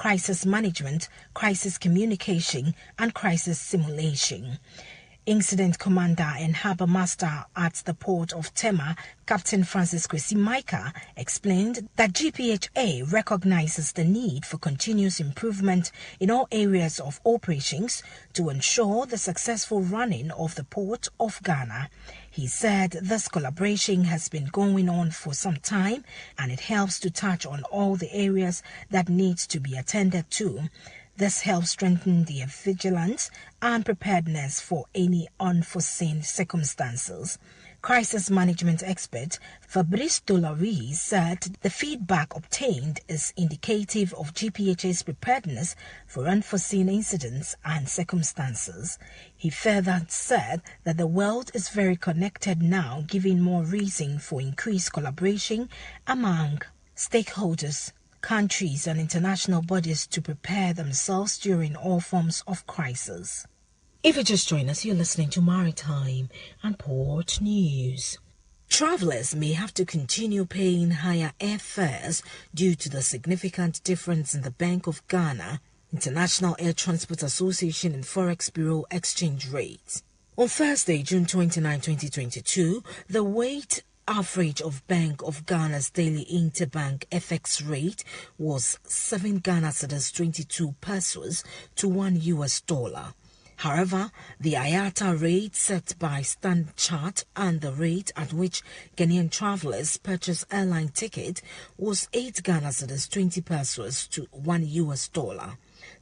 crisis management, crisis communication, and crisis simulation. Incident Commander and Harbour Master at the Port of Tema, Captain Francis Kwesi Micah, explained that GPHA recognizes the need for continuous improvement in all areas of operations to ensure the successful running of the Port of Ghana. He said this collaboration has been going on for some time and it helps to touch on all the areas that need to be attended to. This helps strengthen their vigilance and preparedness for any unforeseen circumstances. Crisis management expert Fabrice Dolary said the feedback obtained is indicative of GPHA's preparedness for unforeseen incidents and circumstances. He further said that the world is very connected now, giving more reason for increased collaboration among stakeholders, countries and international bodies to prepare themselves during all forms of crisis. If you just joined us, you're listening to Maritime and Port News. Travelers may have to continue paying higher airfares due to the significant difference in the Bank of Ghana, International Air Transport Association and Forex Bureau exchange rates. On Thursday, June 29, 2022, the weight average of Bank of Ghana's daily interbank FX rate was 7 Ghana cedis 22 pesos to $1. However, the IATA rate set by Standard Chart and the rate at which Ghanaian travelers purchase airline ticket was 8 Ghana cedis 20 pesos to $1.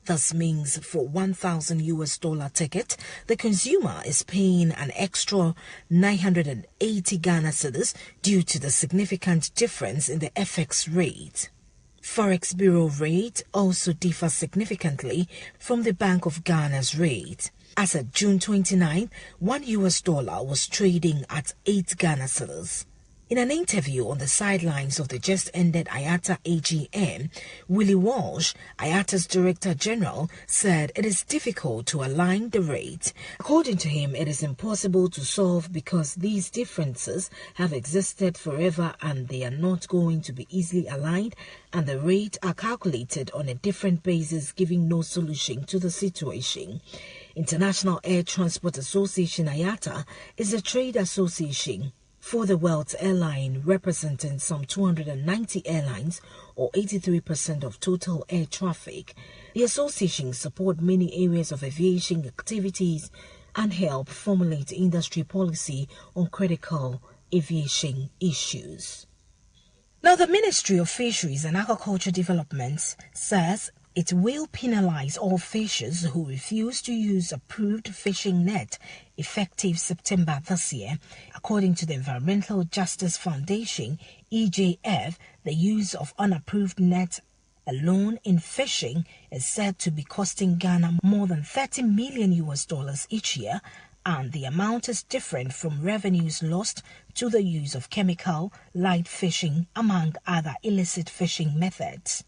This means for $1,000 ticket, the consumer is paying an extra 980 Ghana cedis due to the significant difference in the FX rate. Forex Bureau rate also differs significantly from the Bank of Ghana's rate. As of June 29, $1 was trading at 8 Ghana cedis. In an interview on the sidelines of the just-ended IATA AGM, Willie Walsh, IATA's Director General, said it is difficult to align the rate. According to him, it is impossible to solve because these differences have existed forever and they are not going to be easily aligned, and the rates are calculated on a different basis, giving no solution to the situation. International Air Transport Association IATA is a trade association for the world's airline, representing some 290 airlines or 83% of total air traffic. The association supports many areas of aviation activities and help formulate industry policy on critical aviation issues. Now, the Ministry of Fisheries and Aquaculture Development says it will penalize all fishers who refuse to use approved fishing net effective September this year. According to the Environmental Justice Foundation, EJF, the use of unapproved net alone in fishing is said to be costing Ghana more than $30 million each year, and the amount is different from revenues lost to the use of chemical, light fishing, among other illicit fishing methods.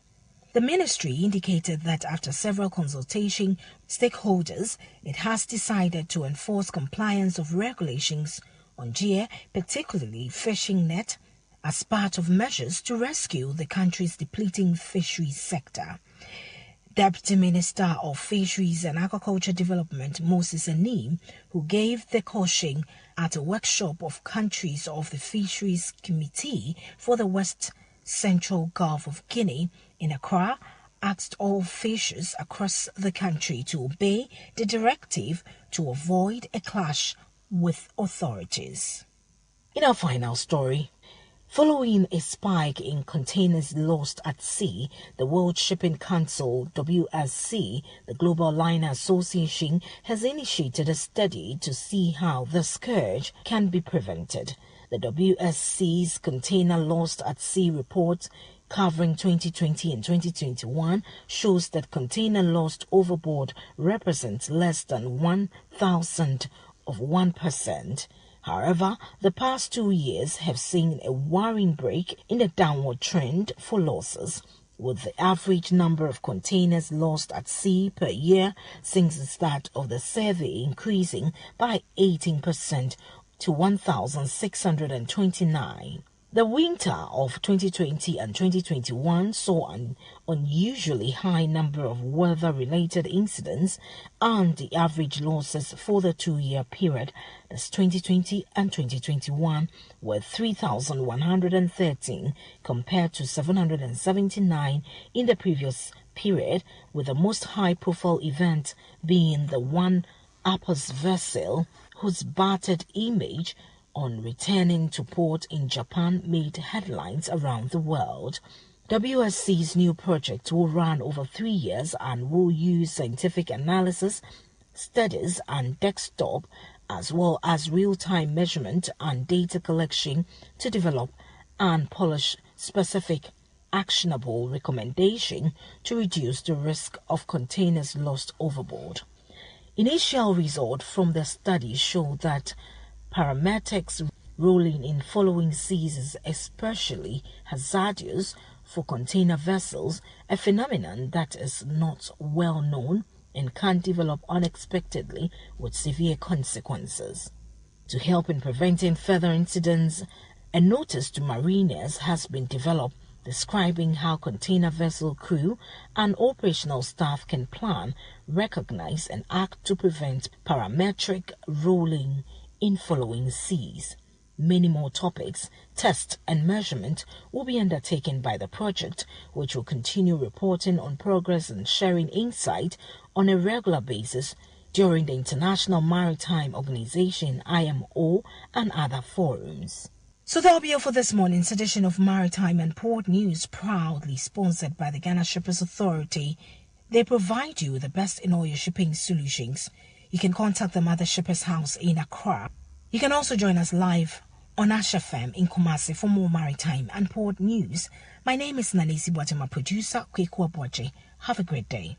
The ministry indicated that after several consultation stakeholders, it has decided to enforce compliance of regulations on gear, particularly fishing net, as part of measures to rescue the country's depleting fisheries sector. Deputy Minister of Fisheries and Aquaculture Development Moses Anim, who gave the caution at a workshop of countries of the Fisheries Committee for the West Central Gulf of Guinea in Accra, asked all fishers across the country to obey the directive to avoid a clash with authorities. In our final story, following a spike in containers lost at sea, the World Shipping Council, WSC, the Global Liner Association, has initiated a study to see how the scourge can be prevented. The WSC's Container Lost at Sea report covering 2020 and 2021 shows that container lost overboard represents less than 1,000 of 1%. However, the past 2 years have seen a worrying break in the downward trend for losses, with the average number of containers lost at sea per year since the start of the survey increasing by 18% to 1,629. The winter of 2020 and 2021 saw an unusually high number of weather-related incidents, and the average losses for the 2-year period, that's 2020 and 2021, were 3,113 compared to 779 in the previous period, with the most high-profile event being the one Apos vessel whose battered image on returning to port in Japan made headlines around the world. WSC's new project will run over 3 years and will use scientific analysis, studies and desktop, as well as real-time measurement and data collection to develop and polish specific actionable recommendation to reduce the risk of containers lost overboard. Initial results from the study show that parametrics rolling in following seas is especially hazardous for container vessels, a phenomenon that is not well known and can develop unexpectedly with severe consequences. To help in preventing further incidents, a notice to mariners has been developed describing how container vessel crew and operational staff can plan, recognize and act to prevent parametric rolling in following seas. Many more topics, test and measurement will be undertaken by the project, which will continue reporting on progress and sharing insight on a regular basis during the International Maritime Organization IMO and other forums. So that'll be all for this morning's edition of Maritime and Port News, proudly sponsored by the Ghana Shippers Authority. They provide you with the best in all your shipping solutions. You can contact them at the Shippers House in Accra. You can also join us live on Omanfm in Kumasi for more maritime and port news. My name is Nanesi Boateng, my producer, Kweku Aboache. Have a great day.